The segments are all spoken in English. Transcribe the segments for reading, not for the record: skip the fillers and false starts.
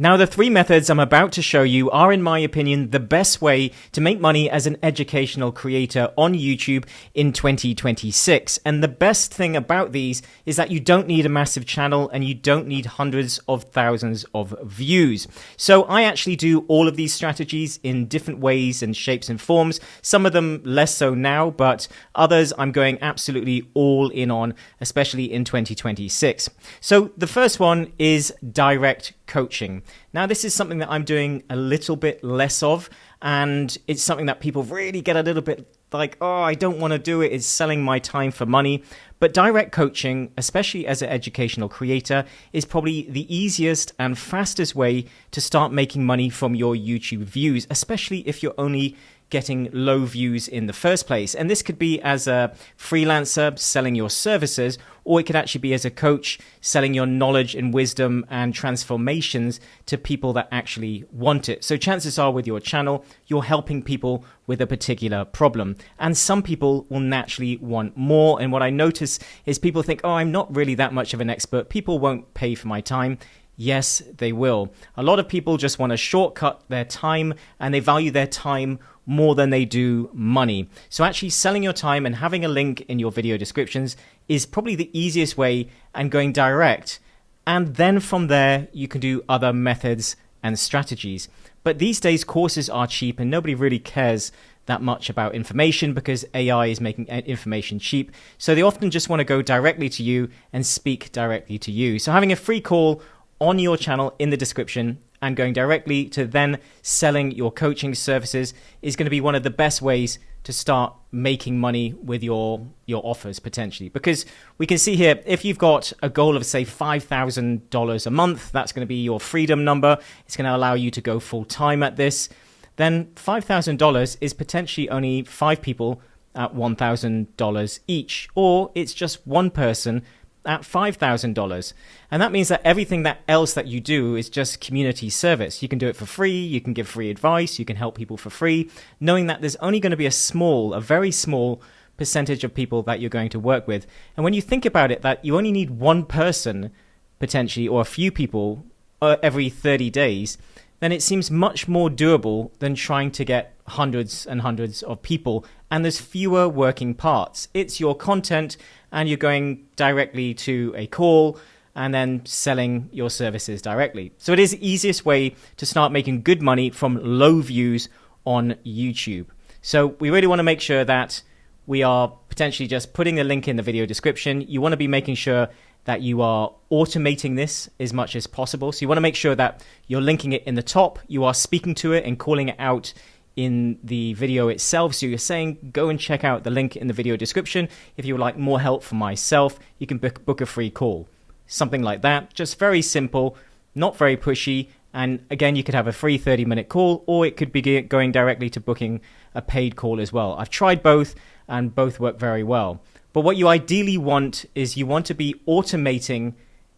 Now, the three methods I'm about to show you are, in my opinion, the best way to make money as an educational creator on YouTube in 2026. And the best thing about these is that you don't need a massive channel and you don't need hundreds of thousands of views. So I actually do all of these strategies in different ways and shapes and forms. Some of them less so now, but others I'm going absolutely all in on, especially in 2026. So the first one is direct coaching. Now, this is something that I'm doing a little bit less of, and it's something that people really get a little bit like, oh, I don't want to do it. It's selling my time for money. But direct coaching, especially as an educational creator, is probably the easiest and fastest way to start making money from your YouTube views, especially if you're only getting low views in the first place. And this could be as a freelancer selling your services, or it could actually be as a coach selling your knowledge and wisdom and transformations to people that actually want it. So chances are with your channel, you're helping people with a particular problem. And some people will naturally want more. And what I notice is people think, oh, I'm not really that much of an expert. People won't pay for my time. Yes, they will. A lot of people just want to shortcut their time, and they value their time more than they do money. So actually selling your time and having a link in your video descriptions is probably the easiest way, and going direct. And then from there, you can do other methods and strategies. But these days, courses are cheap and nobody really cares that much about information because AI is making information cheap. So they often just want to go directly to you and speak directly to you. So having a free call on your channel in the description and going directly to then selling your coaching services is going to be one of the best ways to start making money with your offers potentially. Because we can see here, if you've got a goal of say $5,000 a month, that's going to be your freedom number. It's going to allow you to go full time at this. Then $5,000 is potentially only 5 people at $1,000 each, or it's just one person at $5,000. And that means that everything else that you do is just community service. You can do it for free, you can give free advice, you can help people for free, knowing that there's only going to be a very small percentage of people that you're going to work with. And when you think about it, that you only need one person potentially, or a few people every 30 days, then it seems much more doable than trying to get hundreds and hundreds of people. And there's fewer working parts. It's your content, and you're going directly to a call and then selling your services directly. So it is the easiest way to start making good money from low views on YouTube. So we really want to make sure that we are potentially just putting a link in the video description. You want to be making sure that you are automating this as much as possible. So you want to make sure that you're linking it in the top, you are speaking to it and calling it out in the video itself. So you're saying, go and check out the link in the video description. If you would like more help from myself, you can book a free call. Something like that. Just very simple, not very pushy. And again, you could have a free 30-minute call, or it could be going directly to booking a paid call as well. I've tried both and both work very well. But what you ideally want is you want to be automating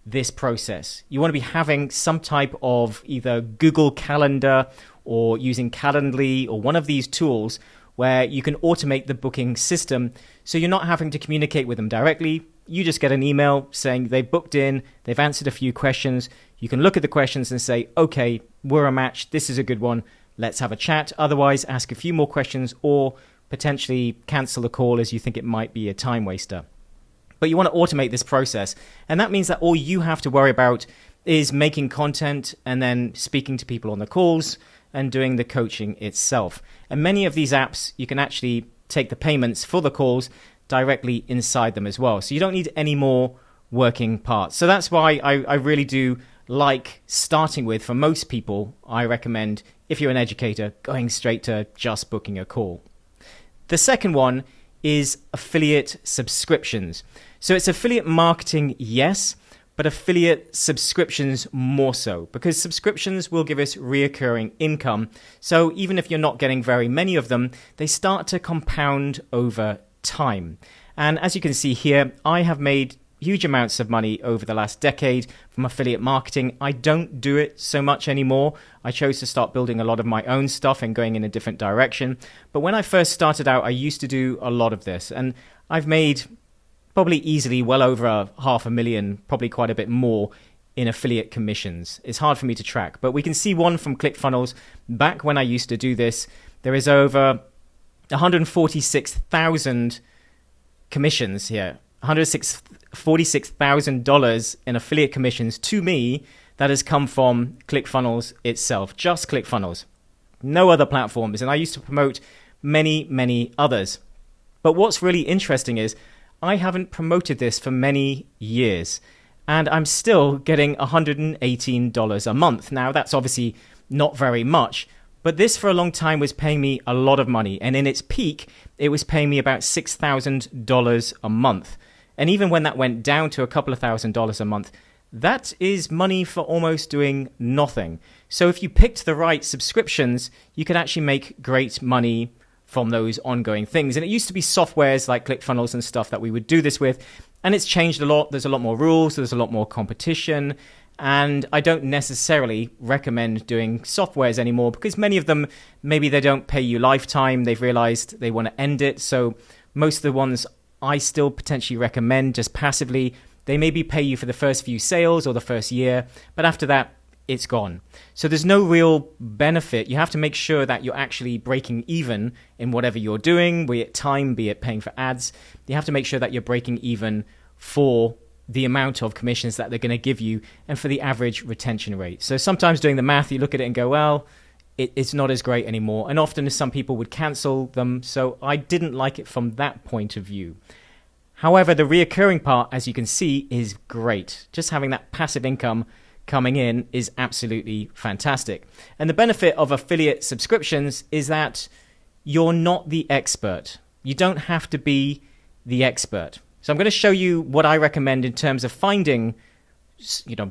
this process. You want to be having some type of either Google Calendar or using Calendly or one of these tools where you can automate the booking system, so you're not having to communicate with them directly. You just get an email saying they've booked in, they've answered a few questions. You can look at the questions and say, okay, we're a match, this is a good one, let's have a chat. Otherwise, ask a few more questions or potentially cancel the call as you think it might be a time waster. But you want to automate this process. And that means that all you have to worry about is making content and then speaking to people on the calls and doing the coaching itself. And many of these apps, you can actually take the payments for the calls directly inside them as well. So you don't need any more working parts. So that's why I really do like starting with, for most people, I recommend, if you're an educator, going straight to just booking a call. The second one is affiliate subscriptions. So it's affiliate marketing, yes, but affiliate subscriptions more so, because subscriptions will give us reoccurring income. So even if you're not getting very many of them, they start to compound over time. And as you can see here, I have made huge amounts of money over the last decade from affiliate marketing. I don't do it so much anymore. I chose to start building a lot of my own stuff and going in a different direction. But when I first started out, I used to do a lot of this, and I've made probably easily well over $500,000, probably quite a bit more in affiliate commissions. It's hard for me to track, but we can see one from ClickFunnels. Back when I used to do this, there is over 146,000 commissions here, $146,000 in affiliate commissions to me that has come from ClickFunnels itself, just ClickFunnels, no other platforms. And I used to promote many, many others. But what's really interesting is I haven't promoted this for many years, and I'm still getting $118 a month. Now, that's obviously not very much, but this for a long time was paying me a lot of money. And in its peak, it was paying me about $6,000 a month. And even when that went down to a couple of $1,000s a month, that is money for almost doing nothing. So if you picked the right subscriptions, you could actually make great money from those ongoing things. And it used to be softwares like ClickFunnels and stuff that we would do this with. And it's changed a lot. There's a lot more rules. There's a lot more competition. And I don't necessarily recommend doing softwares anymore because many of them, maybe they don't pay you lifetime. They've realized they want to end it. So most of the ones I still potentially recommend just passively, they maybe pay you for the first few sales or the first year, but after that, it's gone. So there's no real benefit. You have to make sure that you're actually breaking even in whatever you're doing, be it time, be it paying for ads. You have to make sure that you're breaking even for the amount of commissions that they're going to give you and for the average retention rate. So sometimes doing the math, you look at it and go, well, it's not as great anymore. And often some people would cancel them. So I didn't like it from that point of view. However, the reoccurring part, as you can see, is great. Just having that passive income coming in is absolutely fantastic. And the benefit of affiliate subscriptions is that you're not the expert. You don't have to be the expert. So I'm going to show you what I recommend in terms of finding,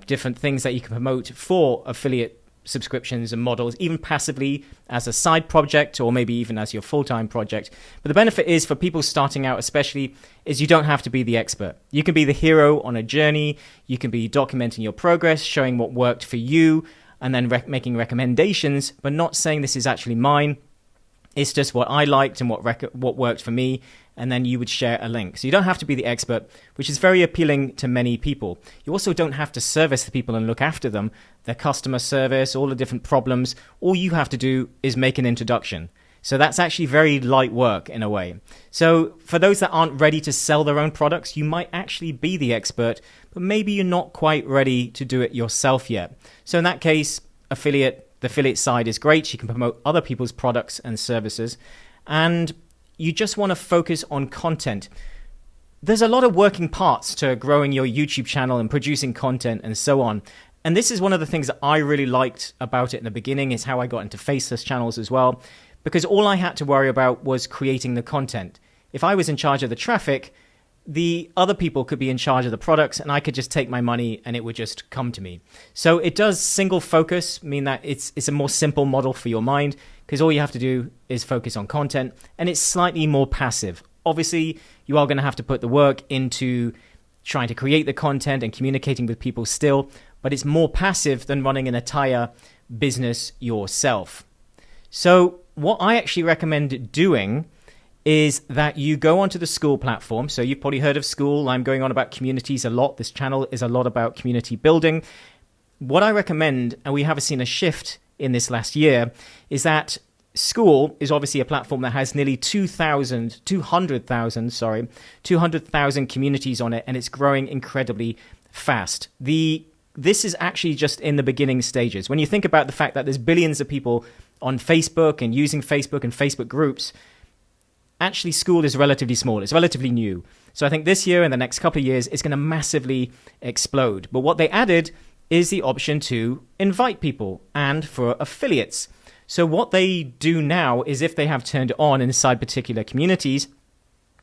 different things that you can promote for affiliate subscriptions and models, even passively as a side project or maybe even as your full-time project. But the benefit is for people starting out especially is you don't have to be the expert. You can be the hero on a journey. You can be documenting your progress, showing what worked for you, and then making recommendations, but not saying this is actually mine. It's just what I liked and what worked for me, and then you would share a link. So you don't have to be the expert, which is very appealing to many people. You also don't have to service the people and look after them, their customer service, all the different problems. All you have to do is make an introduction. So that's actually very light work in a way. So for those that aren't ready to sell their own products, you might actually be the expert, but maybe you're not quite ready to do it yourself yet. So in that case, the affiliate side is great. You can promote other people's products and services, and you just want to focus on content. There's a lot of working parts to growing your YouTube channel and producing content and so on. And this is one of the things that I really liked about it in the beginning, is how I got into faceless channels as well, because all I had to worry about was creating the content. If I was in charge of the traffic, the other people could be in charge of the products, and I could just take my money and it would just come to me. So it does single focus, mean that it's a more simple model for your mind, because all you have to do is focus on content, and it's slightly more passive. Obviously, you are going to have to put the work into trying to create the content and communicating with people still, but it's more passive than running an entire business yourself. So what I actually recommend doing is that you go onto the School platform. So you've probably heard of School. I'm going on about communities a lot. This channel is a lot about community building. What I recommend, and we have seen a shift in this last year, is that School is obviously a platform that has nearly 200,000 communities on it, and it's growing incredibly fast. This is actually just in the beginning stages. When you think about the fact that there's billions of people on Facebook and using Facebook and Facebook groups, actually School is relatively small. It's relatively new. So I think this year and the next couple of years, it's going to massively explode. But what they added is the option to invite people and for affiliates. So what they do now is, if they have turned it on inside particular communities,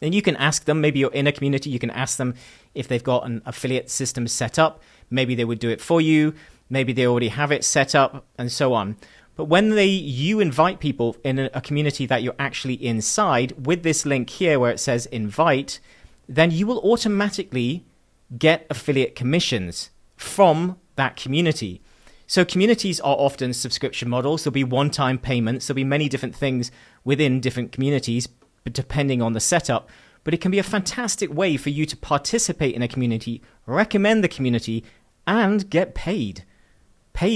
then you can ask them, maybe you're in a community, you can ask them if they've got an affiliate system set up. Maybe they would do it for you. Maybe they already have it set up and so on. But when you invite people in a community that you're actually inside with this link here where it says invite, then you will automatically get affiliate commissions from that community. So communities are often subscription models. There'll be one-time payments. There'll be many different things within different communities, but depending on the setup. But it can be a fantastic way for you to participate in a community, recommend the community, and get paid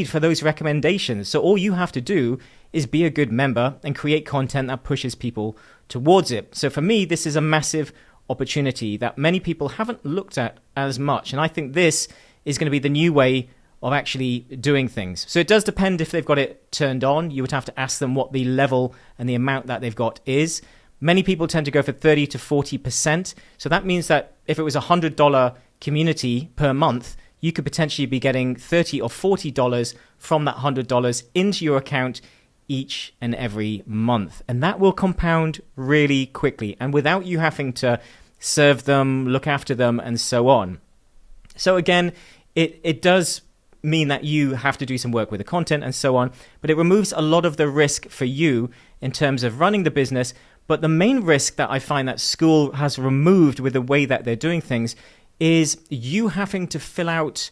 for those recommendations. So all you have to do is be a good member and create content that pushes people towards it. So for me, this is a massive opportunity that many people haven't looked at as much. And I think this is going to be the new way of actually doing things. So it does depend if they've got it turned on. You would have to ask them what the level and the amount that they've got is. Many people tend to go for 30 to 40%. So that means that if it was a $100 community per month, you could potentially be getting $30 or $40 from that $100 into your account each and every month. And that will compound really quickly and without you having to serve them, look after them, and so on. So again, it does mean that you have to do some work with the content and so on, but it removes a lot of the risk for you in terms of running the business. But the main risk that I find that school has removed with the way that they're doing things is you having to fill out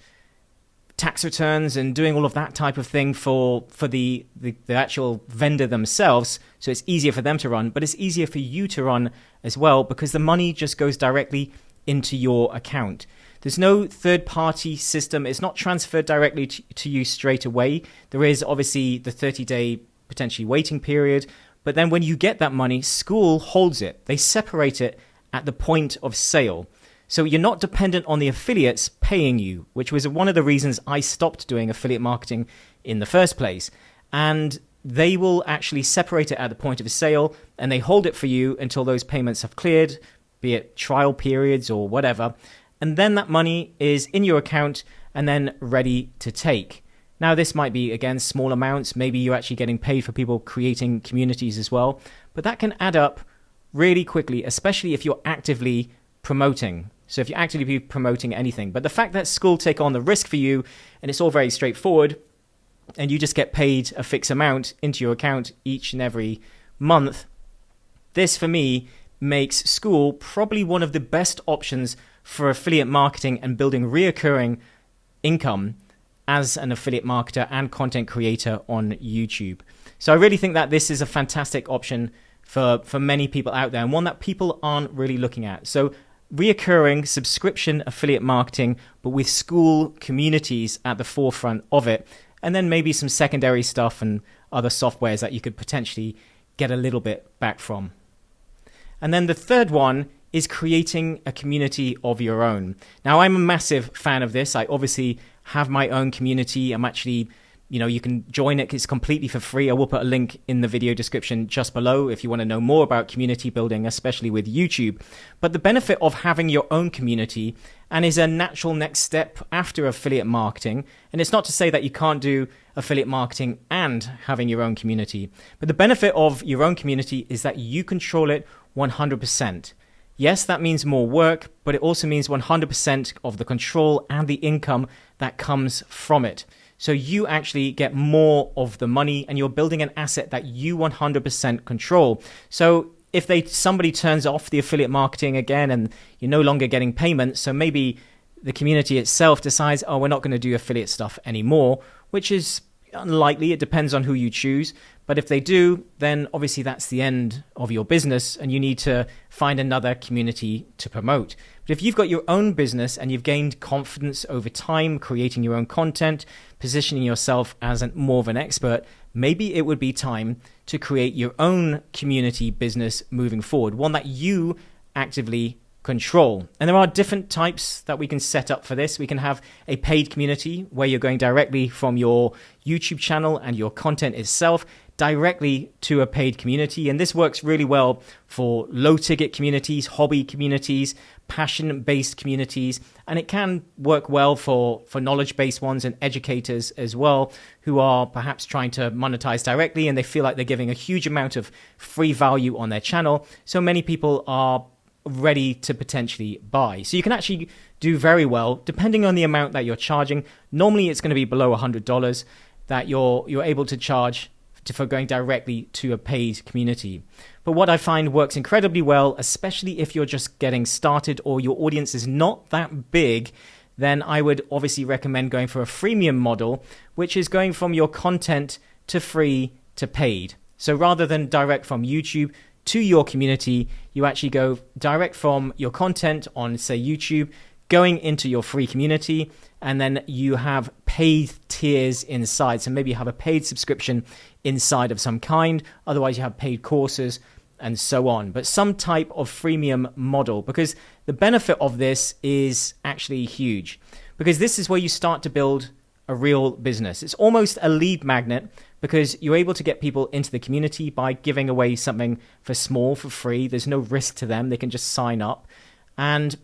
tax returns and doing all of that type of thing for the actual vendor themselves. So it's easier for them to run, but it's easier for you to run as well because the money just goes directly into your account. There's no third-party system. It's not transferred directly to you straight away. There is obviously the 30-day potentially waiting period, but then when you get that money, school holds it. They separate it at the point of sale. So you're not dependent on the affiliates paying you, which was one of the reasons I stopped doing affiliate marketing in the first place. And they will actually separate it at the point of sale, and they hold it for you until those payments have cleared, be it trial periods or whatever. And then that money is in your account and then ready to take. Now, this might be, again, small amounts. Maybe you're actually getting paid for people creating communities as well. But that can add up really quickly, especially if you're actively promoting. So if you're actively promoting anything. But the fact that school take on the risk for you and it's all very straightforward and you just get paid a fixed amount into your account each and every month, this for me makes school probably one of the best options for affiliate marketing and building reoccurring income as an affiliate marketer and content creator on YouTube. So I really think that this is a fantastic option for many people out there and one that people aren't really looking at. So reoccurring subscription affiliate marketing, but with school communities at the forefront of it, and then maybe some secondary stuff and other softwares that you could potentially get a little bit back from. And then the third one is creating a community of your own. Now, I'm a massive fan of this. I obviously have my own community. I'm actually, you can join it. It's completely for free. I will put a link in the video description just below if you want to know more about community building, especially with YouTube. But the benefit of having your own community and is a natural next step after affiliate marketing. And it's not to say that you can't do affiliate marketing and having your own community. But the benefit of your own community is that you control it 100%. Yes, that means more work, but it also means 100% of the control and the income that comes from it. So you actually get more of the money and you're building an asset that you 100% control. So if somebody turns off the affiliate marketing again and you're no longer getting payments, so maybe the community itself decides, oh, we're not going to do affiliate stuff anymore, which is unlikely. It depends on who you choose. But if they do, then obviously that's the end of your business and you need to find another community to promote. But if you've got your own business and you've gained confidence over time, creating your own content, positioning yourself as more of an expert, maybe it would be time to create your own community business moving forward, one that you actively control. And there are different types that we can set up for this. We can have a paid community where you're going directly from your YouTube channel and your content itself directly to a paid community. And this works really well for low ticket communities, hobby communities, passion-based communities. And it can work well for knowledge-based ones and educators as well, who are perhaps trying to monetize directly and they feel like they're giving a huge amount of free value on their channel. So many people are ready to potentially buy. So you can actually do very well depending on the amount that you're charging. Normally it's going to be below $100 that you're able to charge for going directly to a paid community. But what I find works incredibly well, especially if you're just getting started or your audience is not that big, then I would obviously recommend going for a freemium model, which is going from your content to free to paid. So rather than direct from YouTube to your community, you actually go direct from your content on, say, YouTube, going into your free community, and then you have paid tiers inside. So maybe you have a paid subscription inside of some kind. Otherwise, you have paid courses and so on. But some type of freemium model, because the benefit of this is actually huge. Because this is where you start to build a real business. It's almost a lead magnet because you're able to get people into the community by giving away something for free. There's no risk to them. They can just sign up. And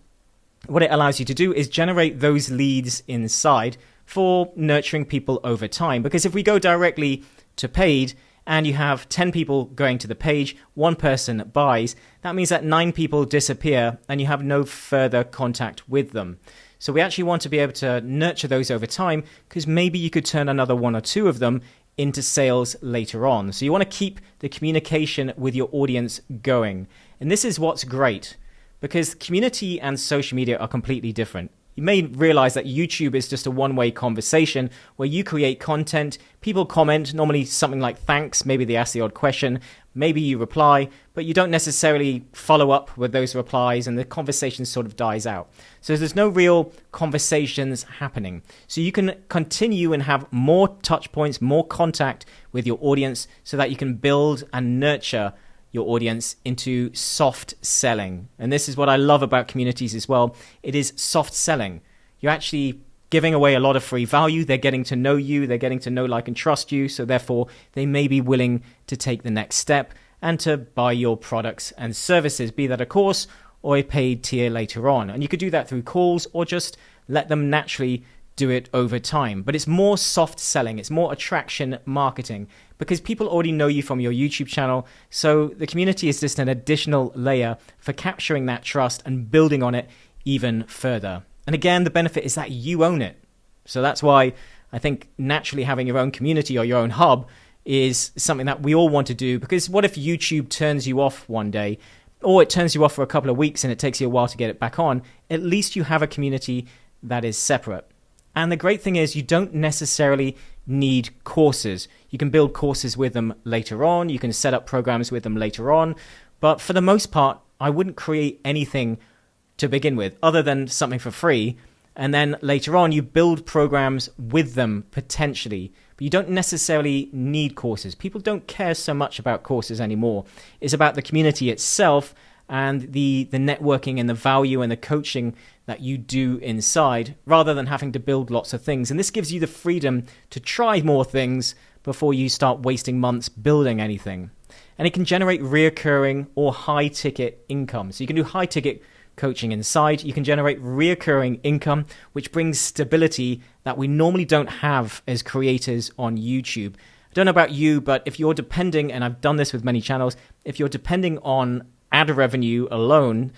what it allows you to do is generate those leads inside for nurturing people over time. Because if we go directly to paid and you have 10 people going to the page, one person buys, that means that 9 people disappear and you have no further contact with them. So we actually want to be able to nurture those over time because maybe you could turn another 1 or 2 of them into sales later on. So you want to keep the communication with your audience going. And this is what's great, because community and social media are completely different. You may realize that YouTube is just a one-way conversation where you create content, people comment, normally something like thanks, maybe they ask the odd question, maybe you reply, but you don't necessarily follow up with those replies and the conversation sort of dies out. So there's no real conversations happening. So you can continue and have more touch points, more contact with your audience so that you can build and nurture your audience into soft selling. And this is what I love about communities as well. It is soft selling. You're actually giving away a lot of free value. They're getting to know you. They're getting to know, like, and trust you. So therefore, they may be willing to take the next step and to buy your products and services, be that a course or a paid tier later on. And you could do that through calls or just let them naturally do it over time. But it's more soft selling. It's more attraction marketing because people already know you from your YouTube channel. So the community is just an additional layer for capturing that trust and building on it even further. And again, the benefit is that you own it. So that's why I think naturally having your own community or your own hub is something that we all want to do, because what if YouTube turns you off one day, or it turns you off for a couple of weeks and it takes you a while to get it back on? At least you have a community that is separate. And the great thing is you don't necessarily need courses. You can build courses with them later on. You can set up programs with them later on. But for the most part, I wouldn't create anything to begin with other than something for free. And then later on, you build programs with them potentially. But you don't necessarily need courses. People don't care so much about courses anymore. It's about the community itself and the networking and the value and the coaching that you do inside, rather than having to build lots of things. And this gives you the freedom to try more things before you start wasting months building anything. And it can generate reoccurring or high ticket income. So you can do high ticket coaching inside. You can generate reoccurring income, which brings stability that we normally don't have as creators on YouTube. I don't know about you, but if you're depending, and I've done this with many channels, if you're depending on ad revenue alone,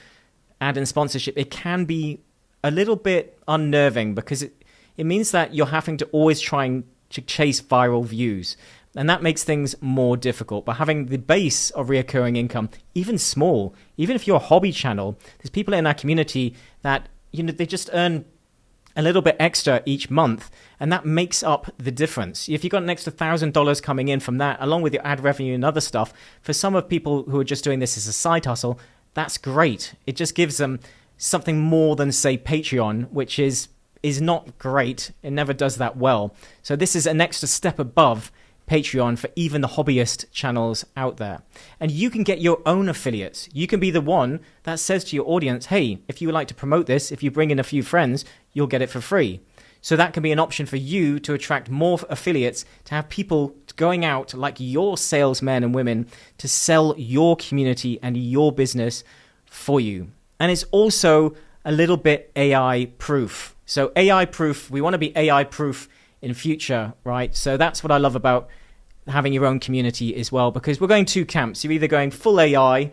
ad and sponsorship, it can be a little bit unnerving because it means that you're having to always trying to chase viral views. And that makes things more difficult. But having the base of reoccurring income, even small, even if you're a hobby channel, there's people in our community that, they just earn a little bit extra each month, and that makes up the difference. If you've got an extra $1,000 coming in from that, along with your ad revenue and other stuff, for some of people who are just doing this as a side hustle, that's great. It just gives them something more than, say, Patreon, which is not great. It never does that well. So this is an extra step above Patreon for even the hobbyist channels out there. And you can get your own affiliates. You can be the one that says to your audience, hey, if you would like to promote this, if you bring in a few friends, you'll get it for free. So that can be an option for you to attract more affiliates, to have people going out like your salesmen and women to sell your community and your business for you. And it's also a little bit AI proof. So AI proof, we want to be AI proof in future, right? So that's what I love about having your own community as well, because we're going two camps. You're either going full AI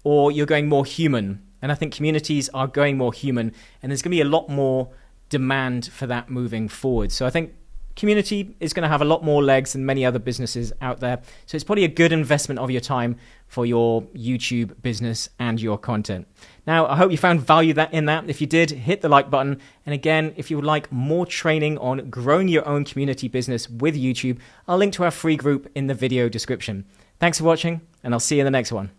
or you're going more human. And I think communities are going more human, and there's going to be a lot more demand for that moving forward. So I think community is going to have a lot more legs than many other businesses out there. So it's probably a good investment of your time for your YouTube business and your content. Now, I hope you found value in that. If you did, hit the like button. And again, if you would like more training on growing your own community business with YouTube, I'll link to our free group in the video description. Thanks for watching, and I'll see you in the next one.